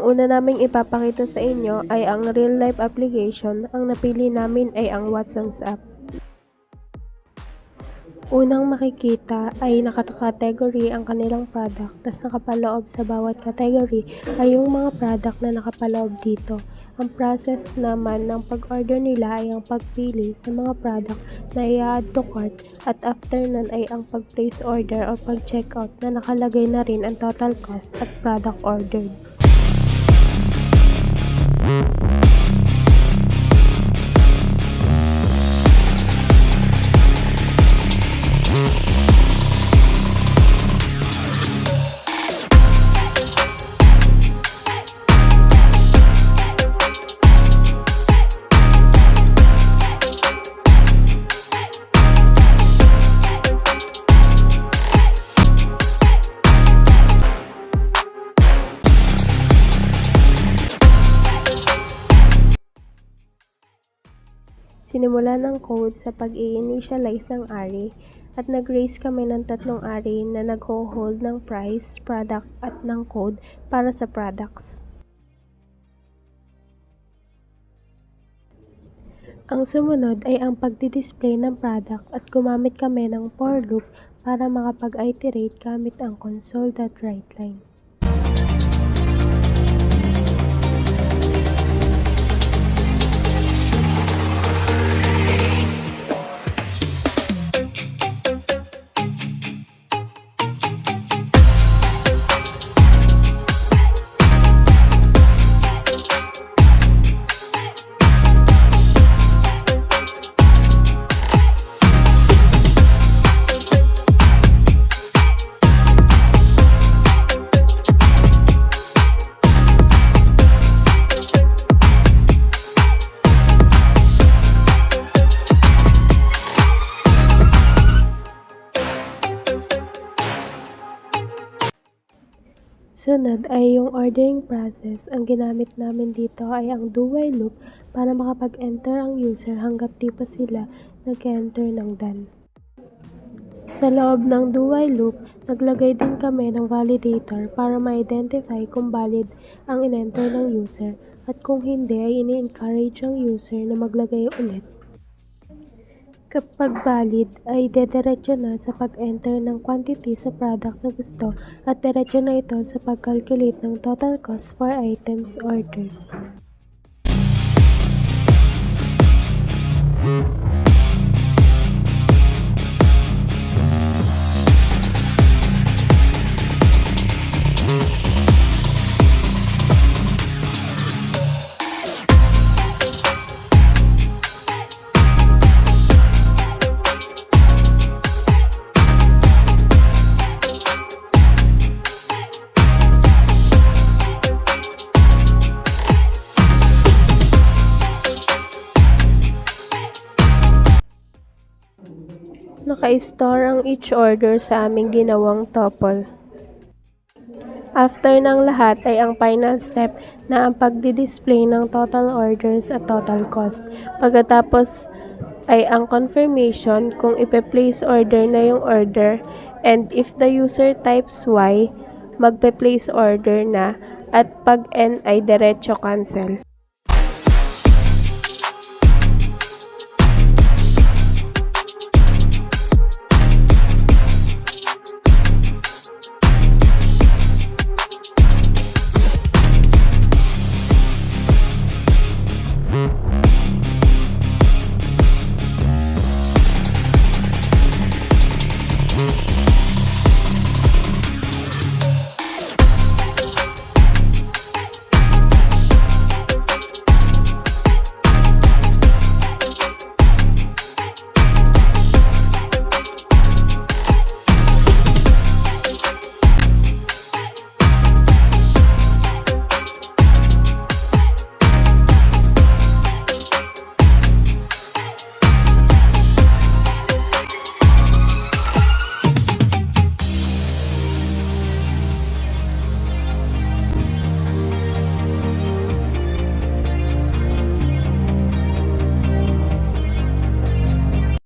una naming ipapakita sa inyo ay ang real-life application. Ang napili namin ay ang Watsons app. Unang makikita ay nakakategory ang kanilang product, tas nakapaloob sa bawat category ay yung mga product na nakapaloob dito. Ang process naman ng pag-order nila ay ang pagpili sa mga product na i-add to cart at after nun ay ang pag-place order o pag-checkout na nakalagay na rin ang total cost at product ordered. Sinimula ng code sa pag-i-initialize ng array at nag-raise kami ng 3 array na nag-hold ng price, product at ng code para sa products. Ang sumunod ay ang pagdi-display ng product at gumamit kami ng for loop para makapag-iterate gamit ang console.writeLine. Sunod ay yung ordering process. Ang ginamit namin dito ay ang do-while loop para makapag-enter ang user hanggat di pa sila nag-enter ng done. Sa loob ng do-while loop, naglagay din kami ng validator para ma-identify kung valid ang in-enter ng user at kung hindi ay ini-encourage ang user na maglagay ulit. Kapag valid ay dediretso na sa pag-enter ng quantity sa product na gusto at diretso na ito sa pag-calculate ng total cost for items ordered. Naka-store ang each order sa aming ginawang tuple. After ng lahat ay ang final step na ang pagdi-display ng total orders at total cost. Pagkatapos ay ang confirmation kung ipe-place order na yung order and if the user types Y, magpe-place order na at pag N ay diretso cancel.